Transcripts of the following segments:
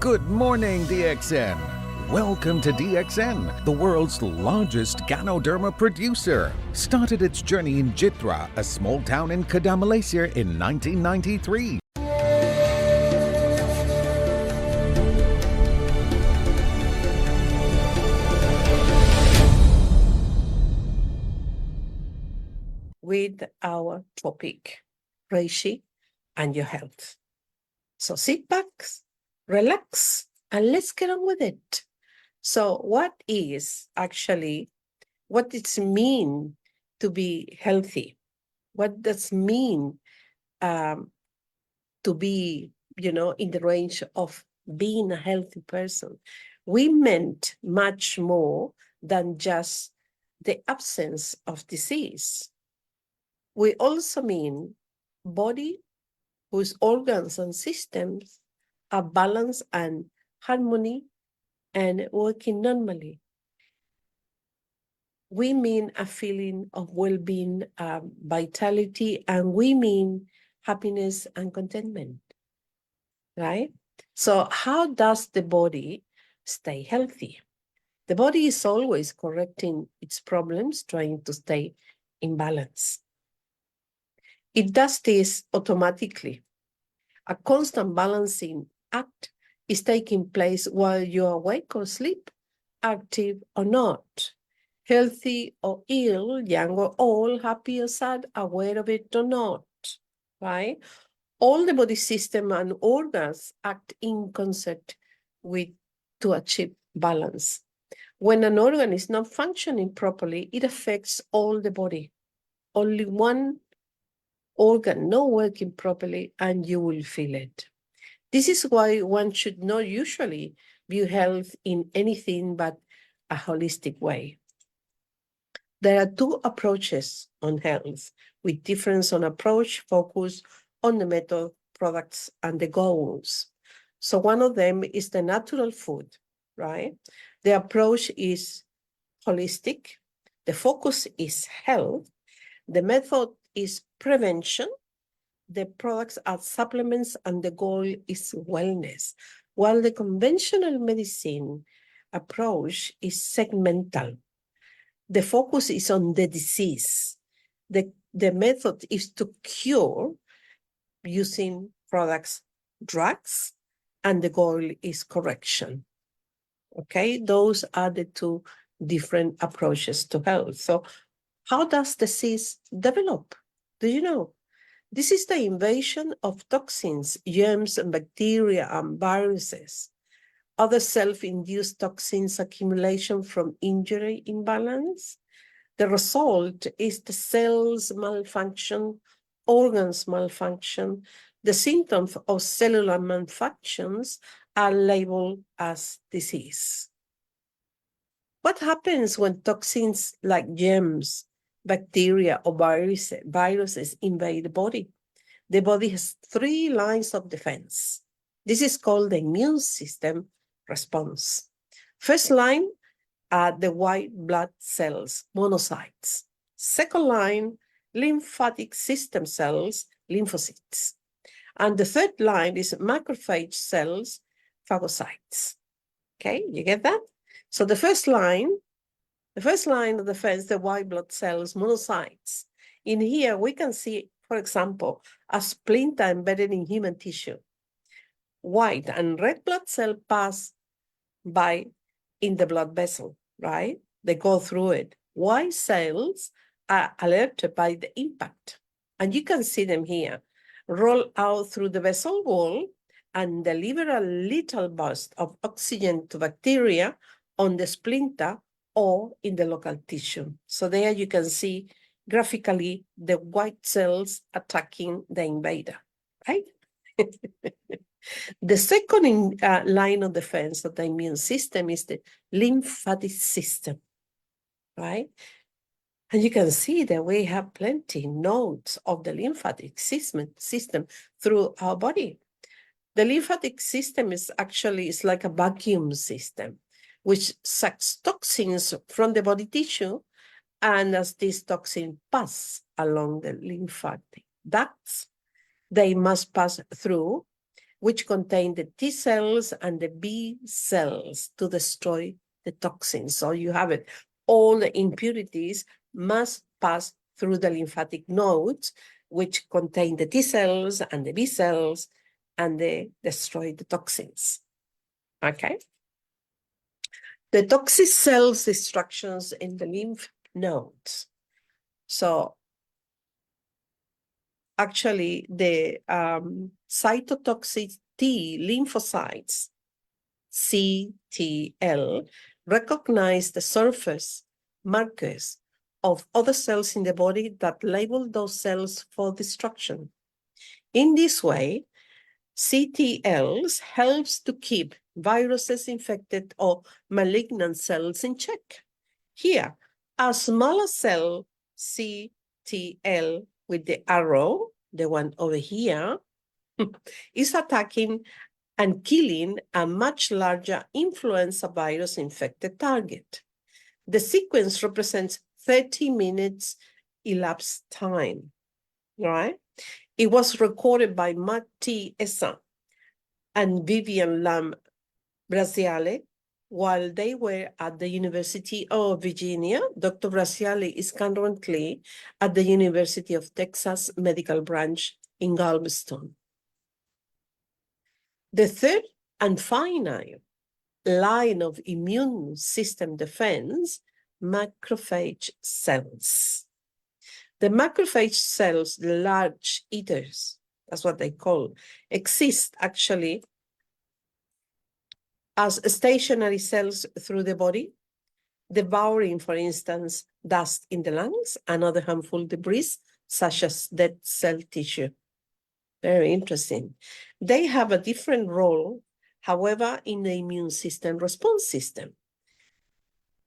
Good morning, DXN. Welcome to DXN, the world's largest Ganoderma producer. Started its journey in Jitra, a small town in Kedah, Malaysia in 1993. With our topic, Reishi and your health. So sit back, relax, and let's get on with it. So what does it mean to be healthy? What does it mean to be, in the range of being a healthy person? We meant much more than just the absence of disease. We also mean body whose organs and systems are balanced and harmony and working normally. We mean a feeling of well-being, vitality, and we mean happiness and contentment, right? So how does the body stay healthy? The body is always correcting its problems, trying to stay in balance. It does this automatically. A constant balancing act is taking place while you're awake or asleep, active or not, healthy or ill, young or old, happy or sad, aware of it or not, right? All the body system and organs act in concert to achieve balance. When an organ is not functioning properly, it affects all the body. Only one organ not working properly and you will feel it. This is why one should not usually view health in anything but a holistic way. There are two approaches on health with difference on approach, focus on the method, products, and the goals. So one of them is the natural food, right? The approach is holistic. The focus is health. The method is prevention. The products are supplements, and the goal is wellness. While the conventional medicine approach is segmental. The focus is on the disease. The method is to cure using products, drugs, and the goal is correction. Okay, those are the two different approaches to health. So how does disease develop? Do you know? This is the invasion of toxins, germs, and bacteria and viruses. Other self-induced toxins accumulation from injury imbalance. The result is the cells malfunction, organs malfunction. The symptoms of cellular malfunctions are labeled as disease. What happens when toxins like germs, bacteria, or viruses invade the body? The body has three lines of defense. This is called the immune system response. First line are the white blood cells, monocytes. Second line, lymphatic system cells, lymphocytes. And the third line is macrophage cells, phagocytes. Okay, you get that? So the first line of defense, the white blood cells, monocytes. In here, we can see, for example, a splinter embedded in human tissue. White and red blood cell pass by in the blood vessel, right? They go through it. White cells are alerted by the impact. And you can see them here, roll out through the vessel wall and deliver a little burst of oxygen to bacteria on the splinter or in the local tissue. So there you can see graphically the white cells attacking the invader, right? The second line of defense of the immune system is the lymphatic system, right? And you can see that we have plenty nodes of the lymphatic system through our body. The lymphatic system is like a vacuum system, which sucks toxins from the body tissue, and as these toxins pass along the lymphatic ducts, they must pass through which contain the T cells and the B cells to destroy the toxins. So you have it. All the impurities must pass through the lymphatic nodes, which contain the T cells and the B cells, and they destroy the toxins. Okay? The toxic cells destructions in the lymph nodes. So actually, the cytotoxic T lymphocytes, CTL, recognize the surface markers of other cells in the body that label those cells for destruction. In this way, CTLs helps to keep viruses infected or malignant cells in check. Here, a smaller cell, CTL, with the arrow, the one over here, is attacking and killing a much larger influenza virus infected target. The sequence represents 30 minutes elapsed time, right? It was recorded by Matti Essa and Vivian Lam Braziale while they were at the University of Virginia. Dr. Braziale is currently at the University of Texas Medical Branch in Galveston. The third and final line of immune system defense, macrophage cells. The macrophage cells, the large eaters, that's what they call, exist actually as stationary cells through the body, devouring, for instance, dust in the lungs and other harmful debris, such as dead cell tissue. Very interesting. They have a different role, however, in the immune system response system.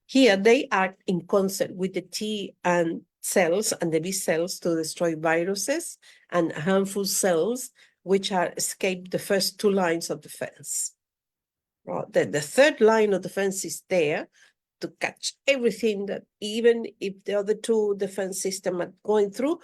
Here, they act in concert with the T and cells and the B cells to destroy viruses and harmful cells, which are escape the first two lines of defense. The third line of defense is there to catch everything that even if the other two defense systems are going through,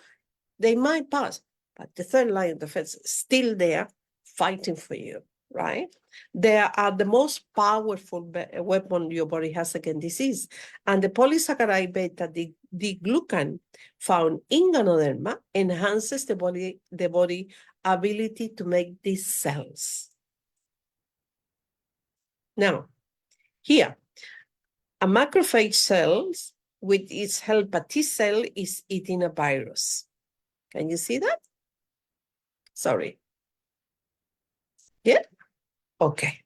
they might pass, but the third line of defense is still there fighting for you, right? They are the most powerful weapon your body has against disease. And the polysaccharide beta-D-glucan found in Ganoderma enhances the body ability to make these cells. Now, here, a macrophage cells with its helper T cell is eating a virus. Can you see that? Sorry. Yeah? Okay.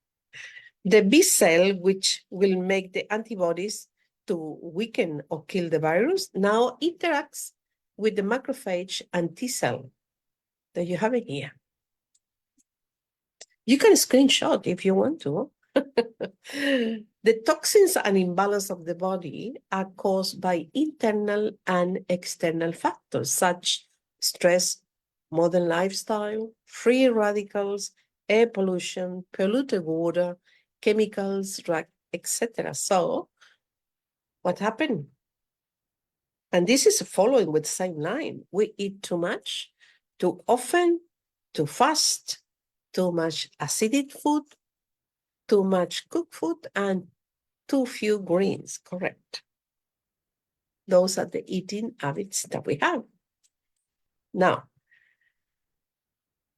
The B cell, which will make the antibodies to weaken or kill the virus, now interacts with the macrophage and T cell that you have in here. You can screenshot if you want to. The toxins and imbalance of the body are caused by internal and external factors such as stress, modern lifestyle, free radicals, air pollution, polluted water, chemicals, drugs, etc. So, what happened? And this is following with the same line. We eat too much, too often, too fast, too much acidic food, too much cooked food, and too few greens, correct? Those are the eating habits that we have. Now,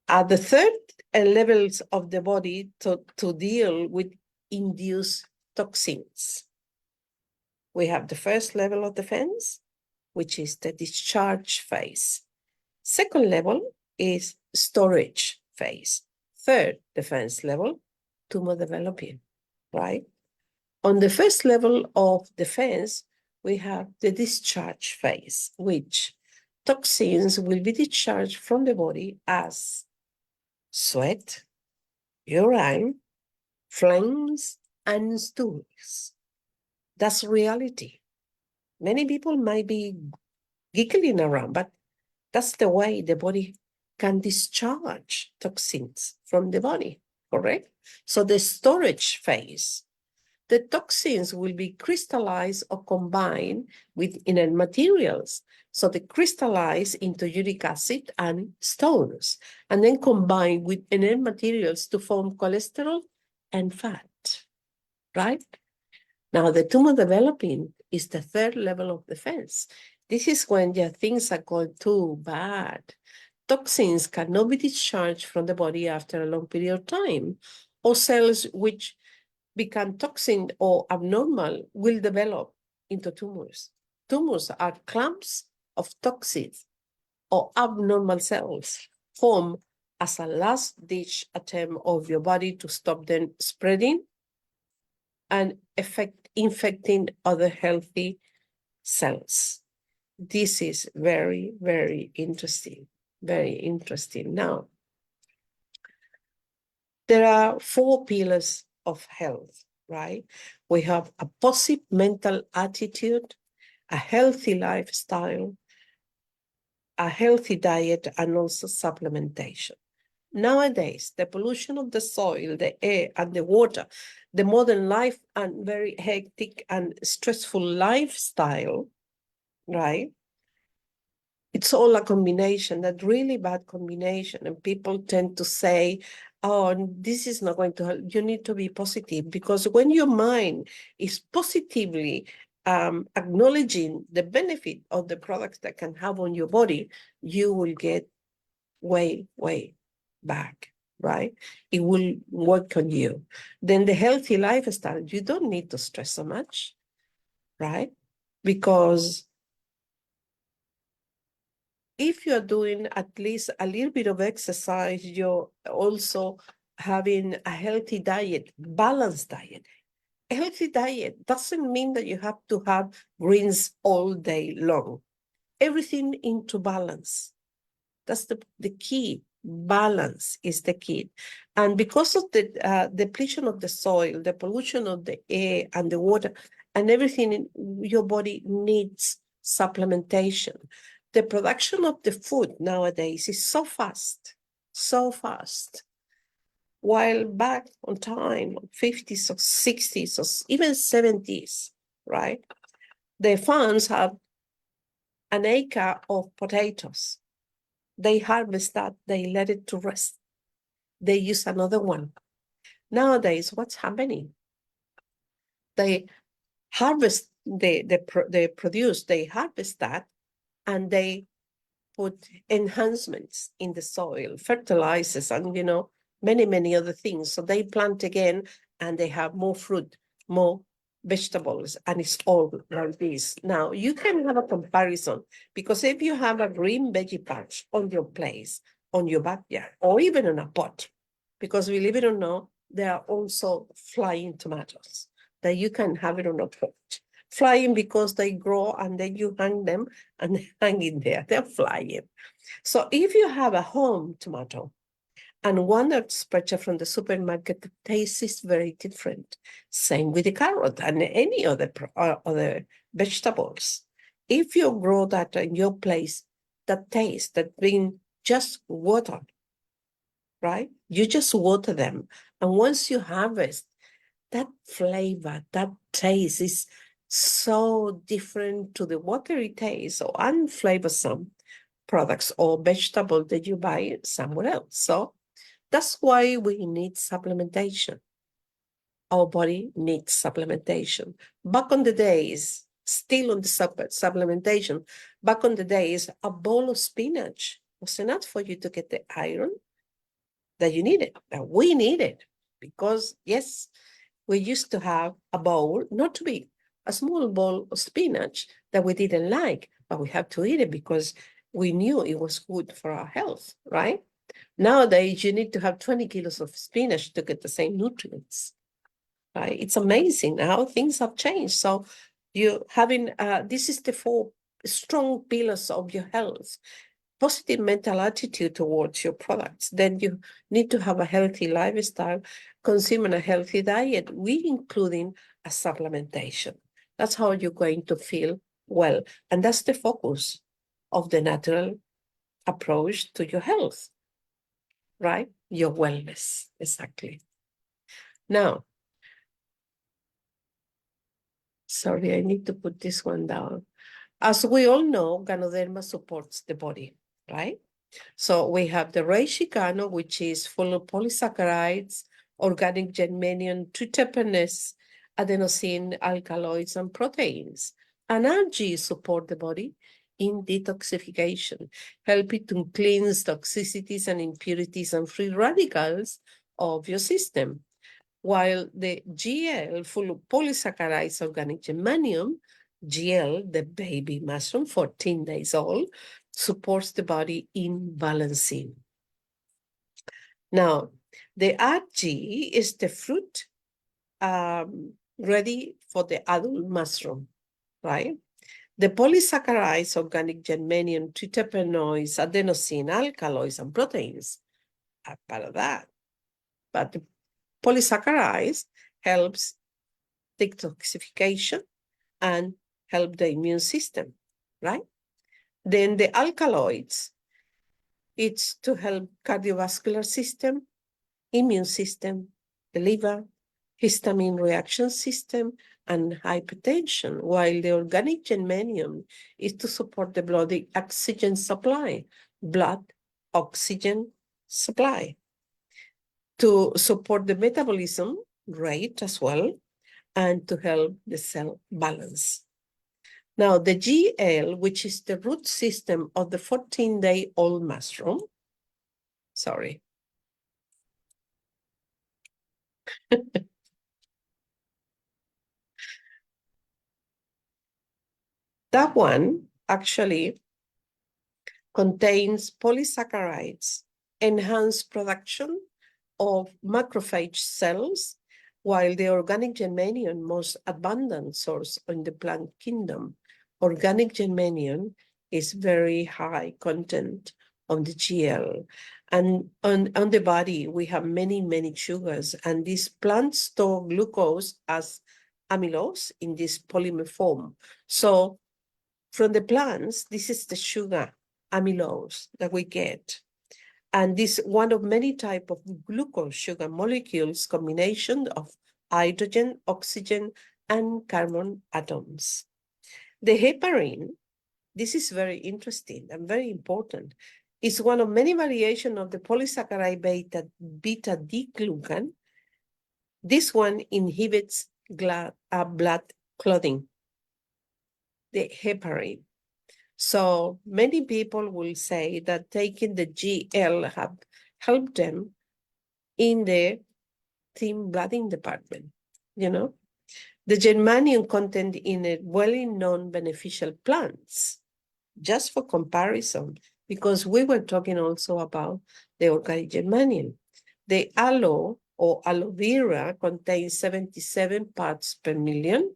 at the third levels of the body to deal with induced toxins, we have the first level of defense, which is the discharge phase. Second level is storage phase. Third defense level, tumor developing, right? On the first level of defense, we have the discharge phase, which toxins will be discharged from the body as sweat, urine, flames, and stools. That's reality. Many people might be giggling around, but that's the way the body can discharge toxins from the body, correct? So the storage phase, the toxins will be crystallized or combined with inert materials. So they crystallize into uric acid and stones, and then combine with inert materials to form cholesterol and fat, right? Now, the tumor developing is the third level of defense. This is when things are going too bad. Toxins cannot be discharged from the body after a long period of time, or cells which become toxic or abnormal will develop into tumors. Tumors are clumps of toxins or abnormal cells formed as a last-ditch attempt of your body to stop them spreading and infecting other healthy cells. This is very, very interesting. Very interesting. Now, there are 4 pillars of health, right? We have a positive mental attitude, a healthy lifestyle, a healthy diet, and also supplementation. Nowadays, the pollution of the soil, the air, and the water, the modern life and very hectic and stressful lifestyle, right? It's all a combination, that really bad combination. And people tend to say, oh, this is not going to help. You need to be positive, because when your mind is positively acknowledging the benefit of the products that can have on your body, you will get way, way back, right? It will work on you. Then the healthy lifestyle, you don't need to stress so much, right? Because if you're doing at least a little bit of exercise, you're also having a healthy diet, balanced diet. A healthy diet doesn't mean that you have to have greens all day long. Everything into balance. That's the key. Balance is the key. And because of the depletion of the soil, the pollution of the air and the water, and everything in your body needs supplementation. The production of the food nowadays is so fast, so fast. While back on time, 50s or 60s or even 70s, right? The farms have an acre of potatoes. They harvest that, they let it to rest. They use another one. Nowadays, what's happening? They harvest, they produce, they harvest that, and they put enhancements in the soil, fertilizers, and many, many other things. So they plant again, and they have more fruit, more vegetables, and it's all like this. Now, you can have a comparison, because if you have a green veggie patch on your place, on your backyard, or even in a pot, because believe it or not, there are also flying tomatoes that you can have it on a pot. Flying because they grow and then you hang them and they hang in there. They're flying. So if you have a home tomato and one that's purchased from the supermarket, the taste is very different. Same with the carrot and any other vegetables. If you grow that in your place, that taste, that being just water, right? You just water them. And once you harvest, that flavor, that taste is so different to the watery taste or unflavorsome products or vegetable that you buy somewhere else. So that's why we need supplementation. Our body needs supplementation. Back on the days, still on the supplementation, back on the days, a bowl of spinach was enough for you to get the iron that you needed, that we needed. Because yes, we used to have a bowl, not too big, a small bowl of spinach that we didn't like, but we had to eat it because we knew it was good for our health, right? Nowadays, you need to have 20 kilos of spinach to get the same nutrients, right? It's amazing how things have changed. So you having, this is the 4 strong pillars of your health. Positive mental attitude towards your products. Then you need to have a healthy lifestyle, consuming a healthy diet, including a supplementation. That's how you're going to feel well. And that's the focus of the natural approach to your health, right? Your wellness, exactly. Now, Sorry, I need to put this one down. As we all know, Ganoderma supports the body, right? So we have the reishi gano, which is full of polysaccharides, organic germanium, triterpenes, adenosine, alkaloids, and proteins. And algae support the body in detoxification, helping to cleanse toxicities and impurities and free radicals of your system. While the GL, full of polysaccharides, organic germanium, GL, the baby mushroom, 14 days old, supports the body in balancing. Now, the RG is the fruit ready for the adult mushroom, right? The polysaccharides, organic germanium, triterpenoids, adenosine, alkaloids, and proteins are part of that. But the polysaccharides helps detoxification and help the immune system, right? Then the alkaloids, it's to help cardiovascular system, immune system, the liver, histamine reaction system, and hypertension, while the organic germanium is to support the blood oxygen supply, to support the metabolism rate as well, and to help the cell balance. Now, the GL, which is the root system of the 14-day-old mushroom, sorry. That one actually contains polysaccharides, enhanced production of macrophage cells, while the organic germanium, most abundant source in the plant kingdom. Organic germanium is very high content on the GL. And on the body, we have many, many sugars, and these plants store glucose as amylose in this polymer form. So from the plants, this is the sugar amylose that we get. And this one of many type of glucose sugar molecules, combination of hydrogen, oxygen, and carbon atoms. The heparin, this is very interesting and very important. It's one of many variations of the polysaccharide beta-D-glucan. This one inhibits blood clotting, the heparin. So many people will say that taking the GL have helped them in the thin blooding department, you know. The germanium content in a well-known beneficial plants, just for comparison, because we were talking also about the organic germanium. The aloe or aloe vera contains 77 parts per million,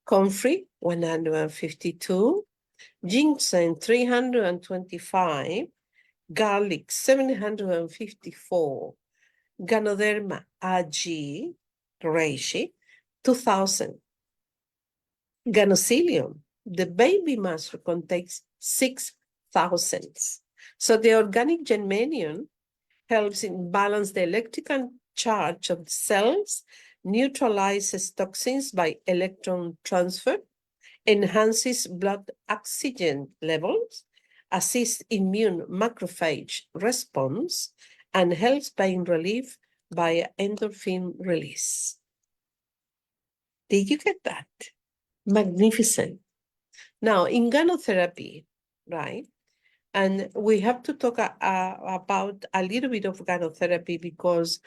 comfrey 152, ginseng 325, garlic 754, Ganoderma AG Reishi 2000. Ganocilium, the baby mushroom, contains 6,000. So the organic germanium helps in balance the electrical charge of the cells, neutralizes toxins by electron transfer, enhances blood oxygen levels, assists immune macrophage response, and helps pain relief by endorphin release. Did you get that? Magnificent. Now, in gynotherapy, right? And we have to talk about a little bit of gynotherapy because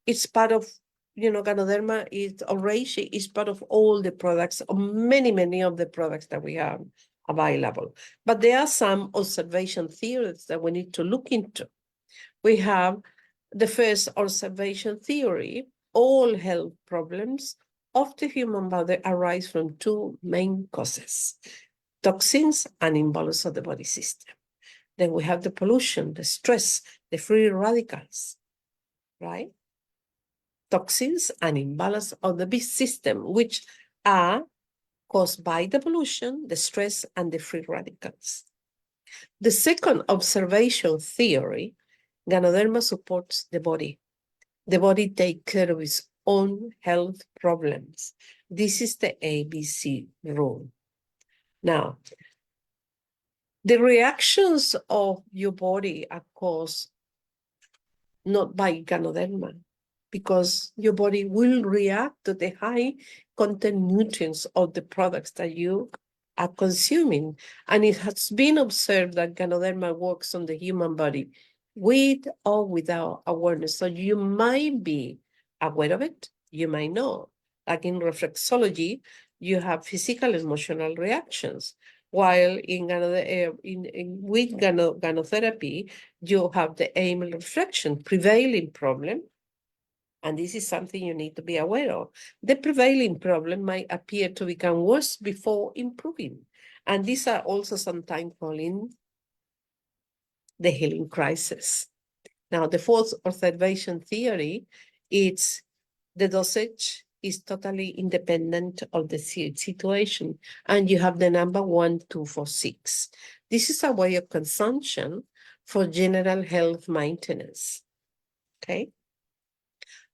it's part of, Ganoderma Reishi is part of all the products, many of the products that we have available. But there are some observation theories that we need to look into. We have the first observation theory: all health problems of the human body arise from two main causes: toxins and imbalance of the body system. Then we have the pollution, the stress, the free radicals, right? Toxins and imbalance of the body system, which are caused by the pollution, the stress, and the free radicals. The second observation theory, Ganoderma supports the body. The body takes care of its own health problems This is the ABC rule. Now, the reactions of your body are caused not by Ganoderma, because your body will react to the high content nutrients of the products that you are consuming. And it has been observed that Ganoderma works on the human body with or without awareness. So you might be aware of it, you might not. Like in reflexology, you have physical and emotional reactions. While with ganotherapy, you have the AML reflection, prevailing problem, and this is something you need to be aware of. The prevailing problem might appear to become worse before improving. And these are also sometimes called the healing crisis. Now, the fourth observation theory is the dosage is totally independent of the situation. And you have the number 1, 2, 4, 6. This is a way of consumption for general health maintenance. Okay.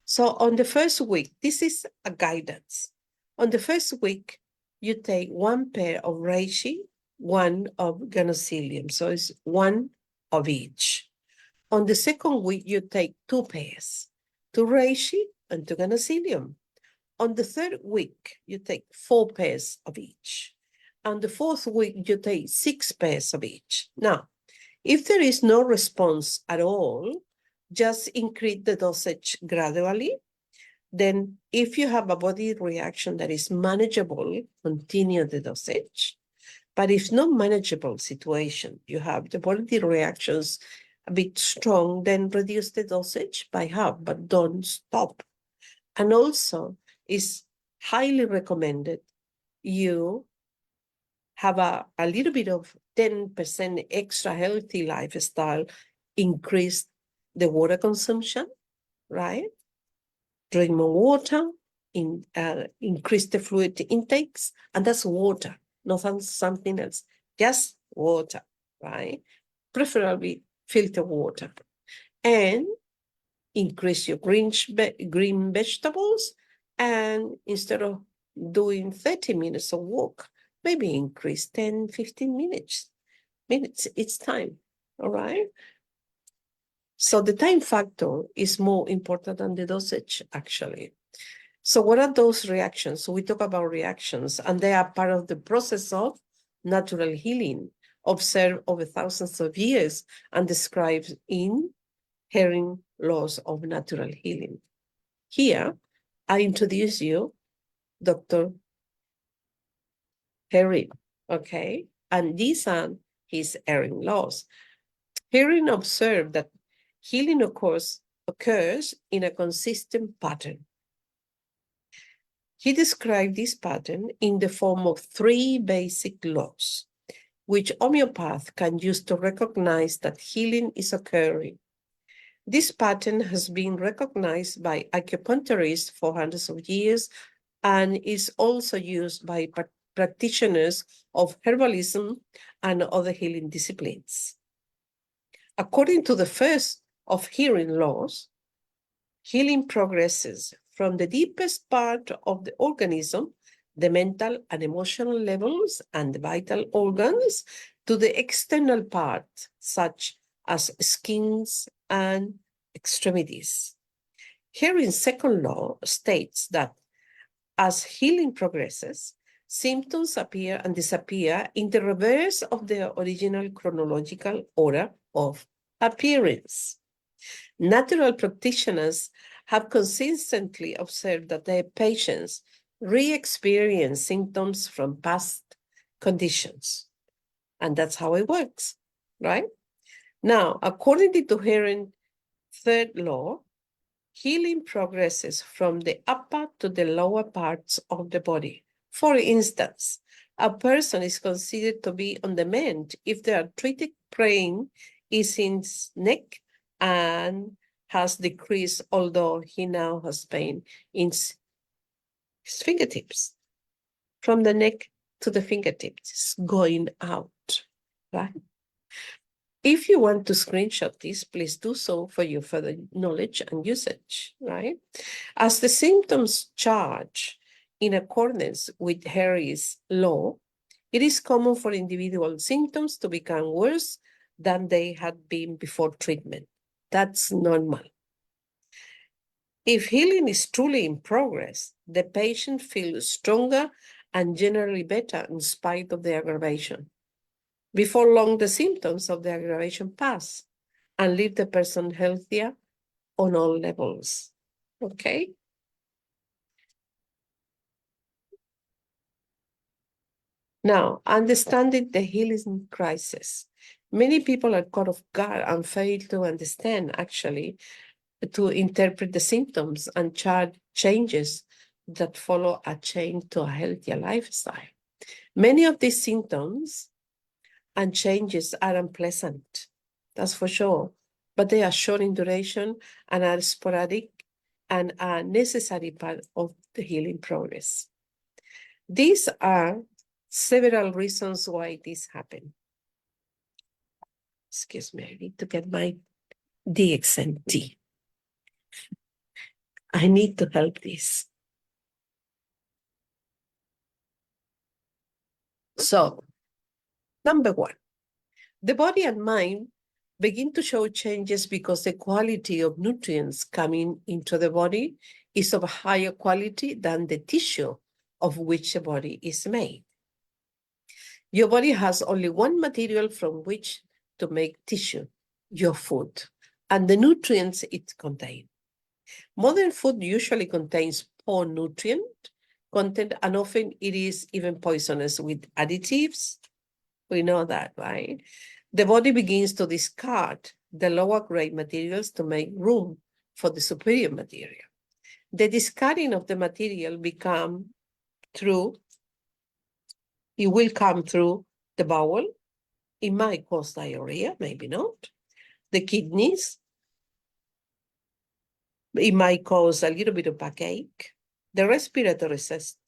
So on the first week, this is a guidance. On the first week, you take 1 pair of reishi, 1 of ganoderma. So it's 1 of each. On the second week, you take 2 pairs, 2 reishi and 2 ganoderma. On the third week, you take 4 pairs of each. On the fourth week, you take 6 pairs of each. Now, if there is no response at all, just increase the dosage gradually. Then if you have a body reaction that is manageable, continue the dosage. But if not manageable situation, you have the body reactions a bit strong, then reduce the dosage by half, but don't stop. And also, it's highly recommended you have a little bit of 10% extra healthy lifestyle, increase the water consumption, right? Drink more water, increase the fluid intakes, and that's water, not something else, just water, right? Preferably filter water. And increase your green vegetables, and instead of doing 30 minutes of walk, maybe increase 10, 15 minutes. It's time, all right? So the time factor is more important than the dosage, actually. So what are those reactions? So we talk about reactions, and they are part of the process of natural healing, observed over thousands of years and described in Hearing Laws of Natural Healing. Here, I introduce you Dr. Herring, okay? And these are his Hearing laws. Herring observed that healing occurs in a consistent pattern. He described this pattern in the form of 3 basic laws, which homeopaths can use to recognize that healing is occurring. This pattern has been recognized by acupuncturists for hundreds of years and is also used by practitioners of herbalism and other healing disciplines. According to the first of Hearing laws, healing progresses from the deepest part of the organism, the mental and emotional levels and the vital organs, to the external part, such as skins and extremities. Hearing's second law states that as healing progresses, symptoms appear and disappear in the reverse of their original chronological order of appearance. Natural practitioners have consistently observed that their patients re-experience symptoms from past conditions. And that's how it works, right? Now, according to Hearing's third law, healing progresses from the upper to the lower parts of the body. For instance, a person is considered to be on the mend if the arthritic pain is in his neck and has decreased, although he now has pain in his fingertips. From the neck to the fingertips, it's going out, right? If you want to screenshot this, please do so for your further knowledge and usage, right? As the symptoms charge, in accordance with Harry's law, it is common for individual symptoms to become worse than they had been before treatment. That's normal. If healing is truly in progress, the patient feels stronger and generally better in spite of the aggravation. Before long, the symptoms of the aggravation pass and leave the person healthier on all levels. Okay? Now, understanding the healing crisis. Many people are caught off guard and fail to understand, actually, to interpret the symptoms and chart changes that follow a change to a healthier lifestyle. Many of these symptoms and changes are unpleasant, that's for sure, but they are short in duration and are sporadic and a necessary part of the healing progress. These are several reasons why this happened. Excuse me, I need to get my DXN tea. I need to help this. So, number one, the body and mind begin to show changes because the quality of nutrients coming into the body is of a higher quality than the tissue of which the body is made. Your body has only one material from which to make tissue, your food, and the nutrients it contains. Modern food usually contains poor nutrient content, and often it is even poisonous with additives. We know that, right? The body begins to discard the lower grade materials to make room for the superior material. The discarding of the material it will come through the bowel. It might cause diarrhea, maybe not. The kidneys, it might cause a little bit of backache. The respiratory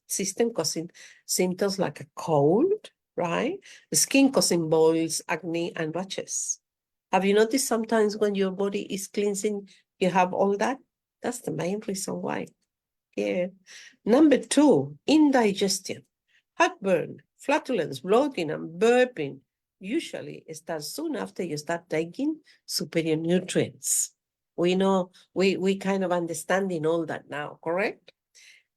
system causing symptoms like a cold, right? The skin causing boils, acne, and rashes. Have you noticed sometimes when your body is cleansing, you have all that? That's the main reason why. Yeah. Number two, indigestion. Heartburn, flatulence, bloating, and burping usually starts soon after you start taking superior nutrients. We know, we kind of understanding all that now, correct?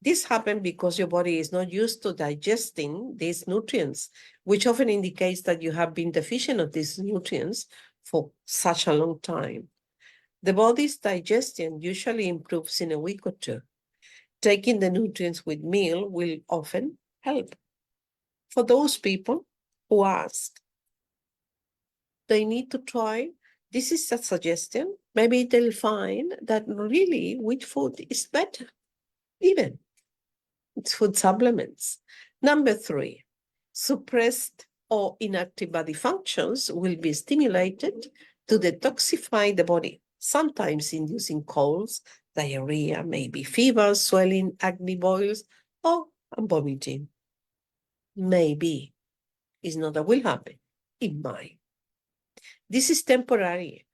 This happens because your body is not used to digesting these nutrients, which often indicates that you have been deficient of these nutrients for such a long time. The body's digestion usually improves in a week or two. Taking the nutrients with meal will often help. For those people who ask, they need to try, this is a suggestion, maybe they'll find that really which food is better, even. It's food supplements. Number three, suppressed or inactive body functions will be stimulated to detoxify the body, sometimes inducing colds, diarrhea, maybe fever, swelling, acne, boils, or vomiting. Maybe. It's not that will happen. It might. This is temporary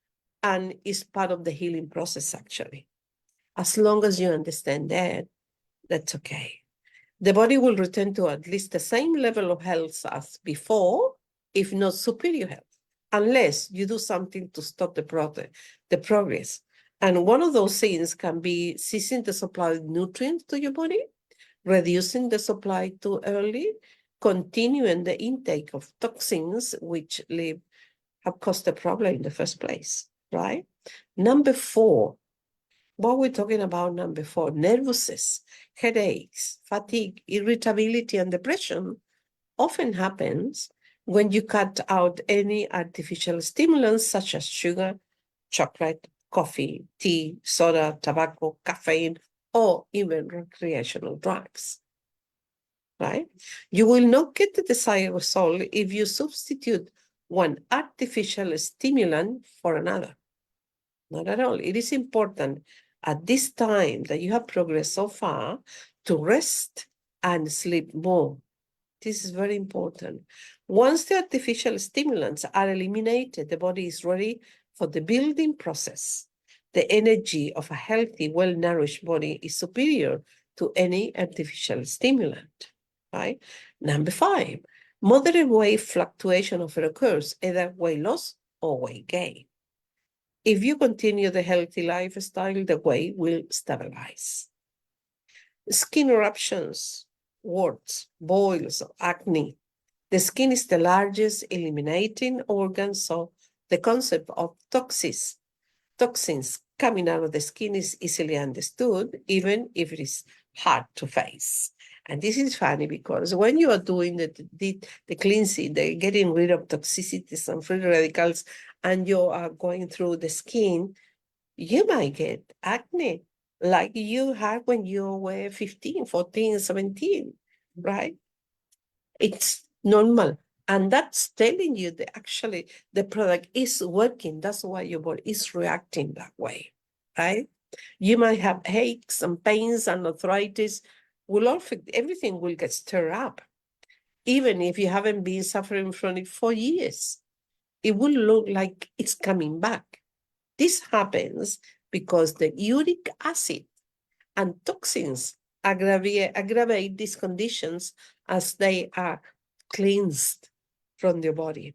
and is part of the healing process, actually. As long as you understand that, that's okay. The body will return to at least the same level of health as before, if not superior health, unless you do something to stop the progress. And one of those things can be ceasing the supply of nutrients to your body, reducing the supply too early, continuing the intake of toxins, which have caused the problem in the first place, right? Number four, what we're talking about, number four, nervousness, headaches, fatigue, irritability, and depression often happens when you cut out any artificial stimulants such as sugar, chocolate, coffee, tea, soda, tobacco, caffeine, or even recreational drugs, right? You will not get the desired result if you substitute one artificial stimulant for another. Not at all. It is important at this time that you have progressed so far to rest and sleep more. This is very important. Once the artificial stimulants are eliminated, the body is ready for the building process. The energy of a healthy, well-nourished body is superior to any artificial stimulant, right? Number 5, moderate weight fluctuation often occurs, either weight loss or weight gain. If you continue the healthy lifestyle, the weight will stabilize. Skin eruptions, warts, boils, acne. The skin is the largest eliminating organ, so the concept of toxins coming out of the skin is easily understood, even if it is hard to face. And this is funny because when you are doing the cleansing, the getting rid of toxicities and free radicals, and you are going through the skin, you might get acne like you had when you were 15, 14, 17, right? It's normal. And that's telling you that actually the product is working. That's why your body is reacting that way, right? You might have aches and pains and arthritis. Everything will get stirred up. Even if you haven't been suffering from it for years, it will look like it's coming back. This happens because the uric acid and toxins aggravate these conditions as they are cleansed from your body.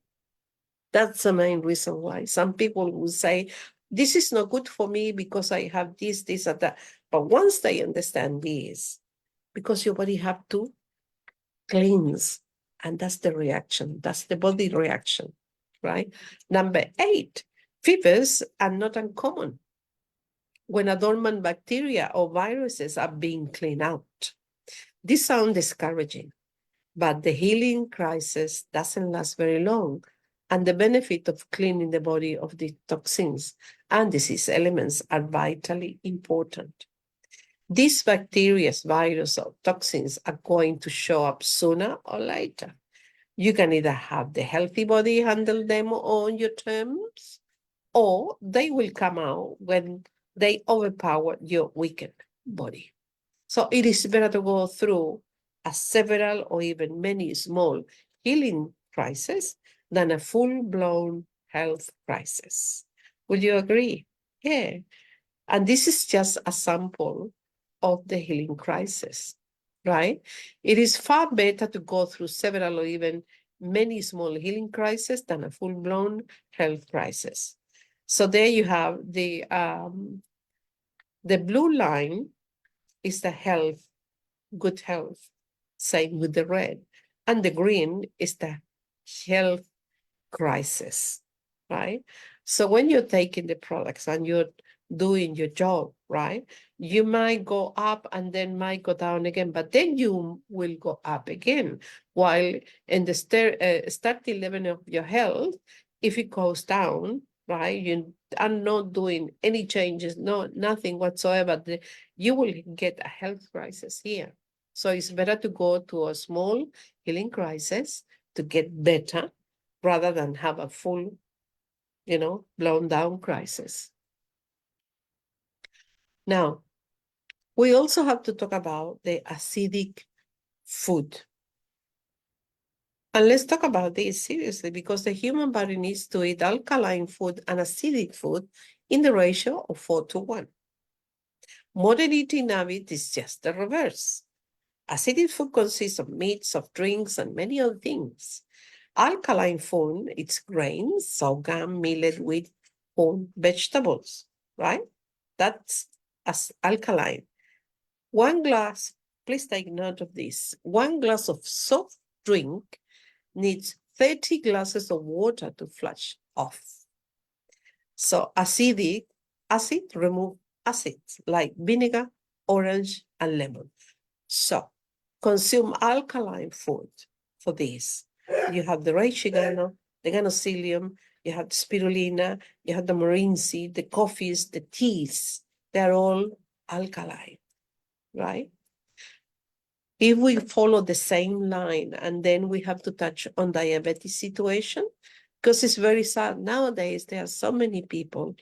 That's the main reason why some people will say, this is not good for me because I have this, and that. But once they understand this, because your body have to cleanse, and that's the reaction, that's the body reaction, right? Number 8, fevers are not uncommon when a dormant bacteria or viruses are being cleaned out. This sounds discouraging, but the healing crisis doesn't last very long, and the benefit of cleaning the body of the toxins and disease elements are vitally important. These bacteria, virus, or toxins are going to show up sooner or later. You can either have the healthy body handle them on your terms, or they will come out when they overpower your weakened body. So it is better to go through a several or even many small healing crises than a full-blown health crisis. Would you agree? Yeah. And this is just a sample of the healing crisis, right? It is far better to go through several or even many small healing crises than a full-blown health crisis. So there you have the blue line is the health, good health, same with the red. And the green is the health crisis, right? So when you're taking the products and you're doing your job, right, you might go up and then might go down again, but then you will go up again. While in the starting level of your health, if it goes down, right, you are not doing any changes, nothing whatsoever, you will get a health crisis here. So it's better to go to a small healing crisis to get better rather than have a full, blown down crisis. Now, we also have to talk about the acidic food. And let's talk about this seriously because the human body needs to eat alkaline food and acidic food in the ratio of 4:1. Modern eating habit is just the reverse. Acidic food consists of meat, soft drinks, and many other things. Alkaline food, it's grains, sorghum, millet, wheat, corn, vegetables, right? That's as alkaline. One glass, please take note of this. 1 glass of soft drink needs 30 glasses of water to flush off. So acid remove acids like vinegar, orange, and lemon. So consume alkaline food for this. You have the reishi gano, the ganocilium, you have the spirulina, you have the moringa, the coffees, the teas. They're all alkaline, right? If we follow the same line, and then we have to touch on diabetes situation, because it's very sad nowadays, there are so many people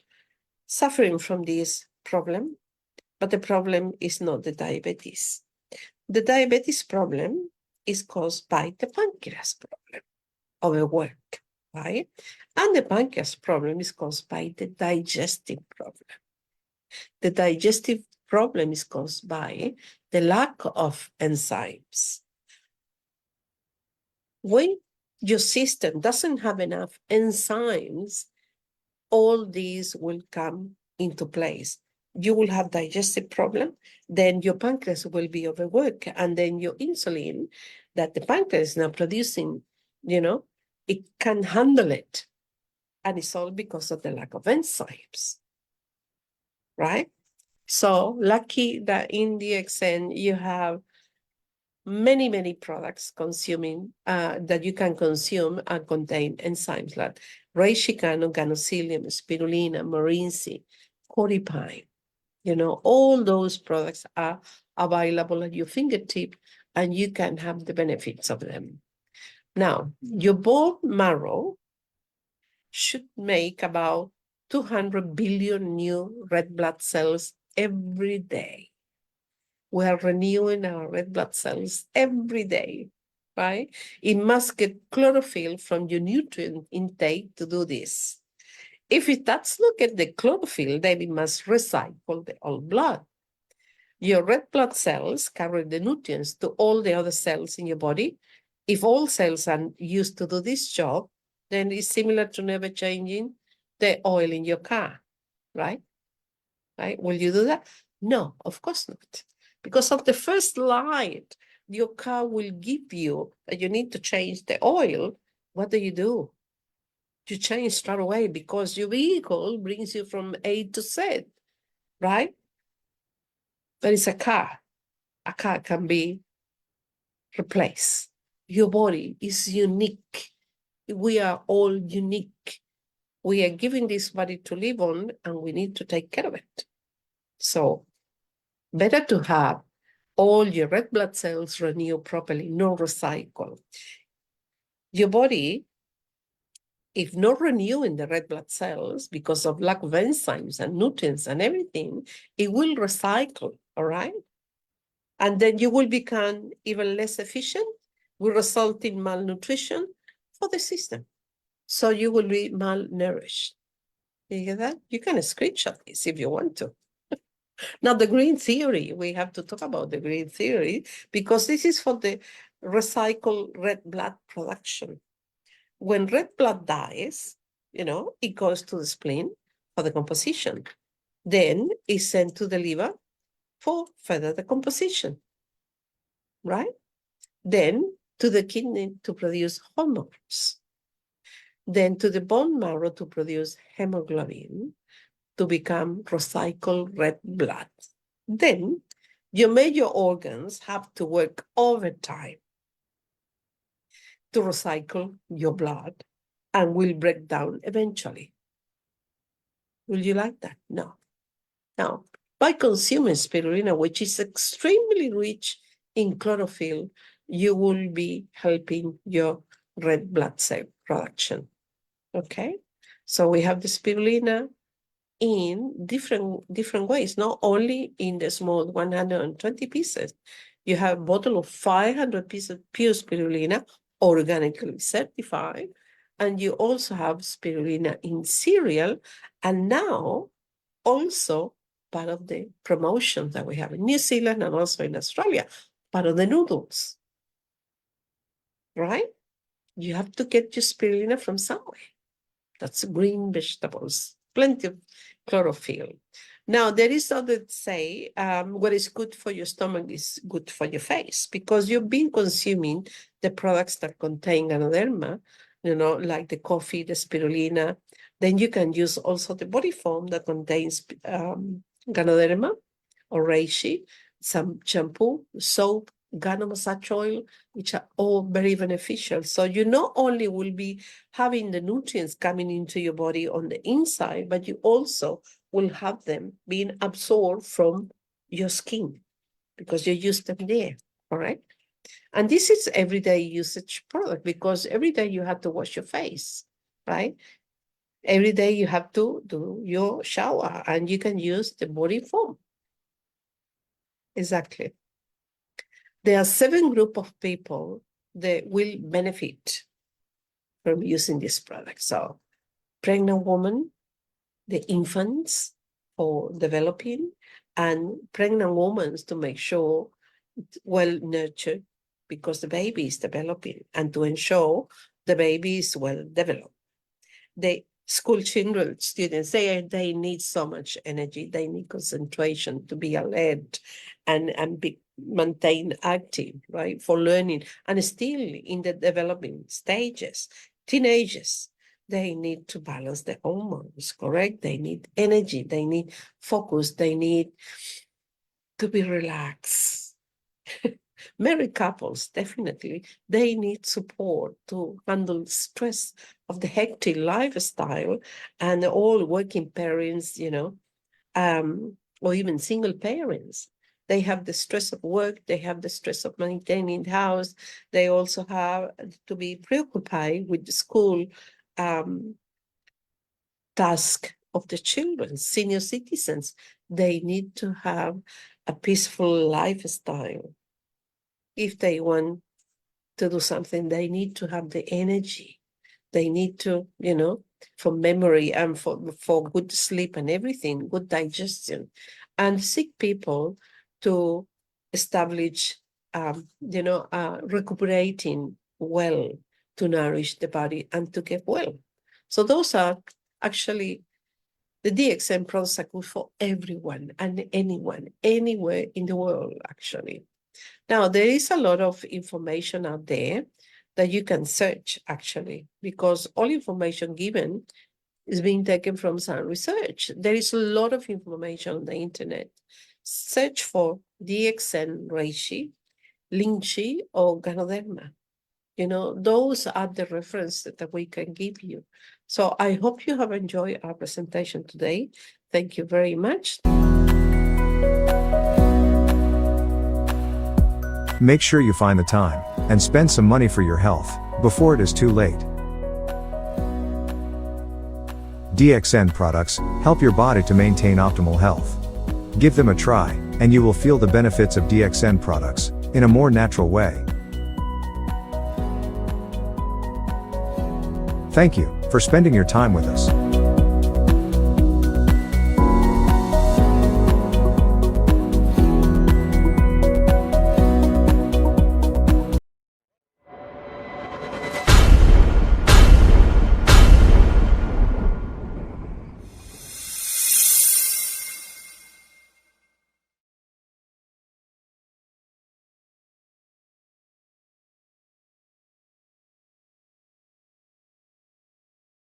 suffering from this problem, but the problem is not the diabetes. The diabetes problem is caused by the pancreas problem, overwork, right? And the pancreas problem is caused by the digestive problem. The digestive problem is caused by the lack of enzymes. When your system doesn't have enough enzymes, all these will come into place. You will have digestive problem, then your pancreas will be overworked, and then your insulin that the pancreas is now producing, it can handle it. And it's all because of the lack of enzymes, right? So lucky that in DXN you have many, many products consuming that you can consume and contain enzymes like reishi, ganocilium, spirulina, morinsi, cordypine. All those products are available at your fingertip, and you can have the benefits of them. Now, your bone marrow should make about 200 billion new red blood cells every day. We are renewing our red blood cells every day, right? It must get chlorophyll from your nutrient intake to do this. If it does not get the chlorophyll, then it must recycle the old blood. Your red blood cells carry the nutrients to all the other cells in your body. If all cells are used to do this job, then it's similar to never changing the oil in your car, right? Right? Will you do that? No, of course not. Because of the first light your car will give you that you need to change the oil, what do? You change straight away because your vehicle brings you from A to Z, right? But it's a car. A car can be replaced. Your body is unique. We are all unique. We are given this body to live on, and we need to take care of it. So better to have all your red blood cells renew properly, not recycle. Your body, if not renewing the red blood cells because of lack of enzymes and nutrients and everything, it will recycle, all right? And then you will become even less efficient, will result in malnutrition for the system. So you will be malnourished. You get that? You can screenshot this if you want to. Now, the green theory, we have to talk about the green theory because this is for the recycled red blood production. When red blood dies, it goes to the spleen for the composition. Then it's sent to the liver for further decomposition, right? Then to the kidney to produce hormones. Then to the bone marrow to produce hemoglobin, to become recycled red blood. Then your major organs have to work overtime to recycle your blood and will break down eventually. Will you like that? No. Now, by consuming spirulina, which is extremely rich in chlorophyll, you will be helping your red blood cell production. Okay? So we have the spirulina in different ways, not only in the small 120 pieces. You have a bottle of 500 pieces of pure spirulina, organically certified, and you also have spirulina in cereal, and now also part of the promotion that we have in New Zealand and also in Australia, part of the noodles, right? You have to get your spirulina from somewhere. That's green vegetables, plenty of chlorophyll. Now, there is others say what is good for your stomach is good for your face because you've been consuming the products that contain Ganoderma, like the coffee, the spirulina. Then you can use also the body foam that contains Ganoderma or reishi, some shampoo, soap, Gano massage oil, which are all very beneficial. So you not only will be having the nutrients coming into your body on the inside, but you also will have them being absorbed from your skin because you use them there, all right? And this is everyday usage product because every day you have to wash your face, right? Every day you have to do your shower and you can use the body foam. Exactly. There are 7 groups of people that will benefit from using this product. So pregnant women, the infants, for developing, and pregnant women to make sure well nurtured because the baby is developing, and to ensure the baby is well developed. The school children, students, they need so much energy. They need concentration to be alert and be maintain active, right, for learning. And still in the developing stages, teenagers, they need to balance the hormones, correct? They need energy, they need focus, they need to be relaxed. Married couples, definitely, they need support to handle stress of the hectic lifestyle, and all working parents, or even single parents. They have the stress of work, they have the stress of maintaining the house, they also have to be preoccupied with the school task of the children. Senior citizens, they need to have a peaceful lifestyle. If they want to do something, they need to have the energy. They need to, for memory and for good sleep and everything, good digestion. And sick people to establish, recuperating well to nourish the body and to get well. So those are actually the DXN products are good for everyone and anyone, anywhere in the world, actually. Now, there is a lot of information out there that you can search, actually, because all information given is being taken from some research. There is a lot of information on the internet. Search for DXN Reishi, Lynchy, or Ganoderma. Those are the references that we can give you. So I hope you have enjoyed our presentation today. Thank you very much. Make sure you find the time and spend some money for your health before it is too late. DXN products help your body to maintain optimal health. Give them a try, and you will feel the benefits of DXN products in a more natural way. Thank you for spending your time with us.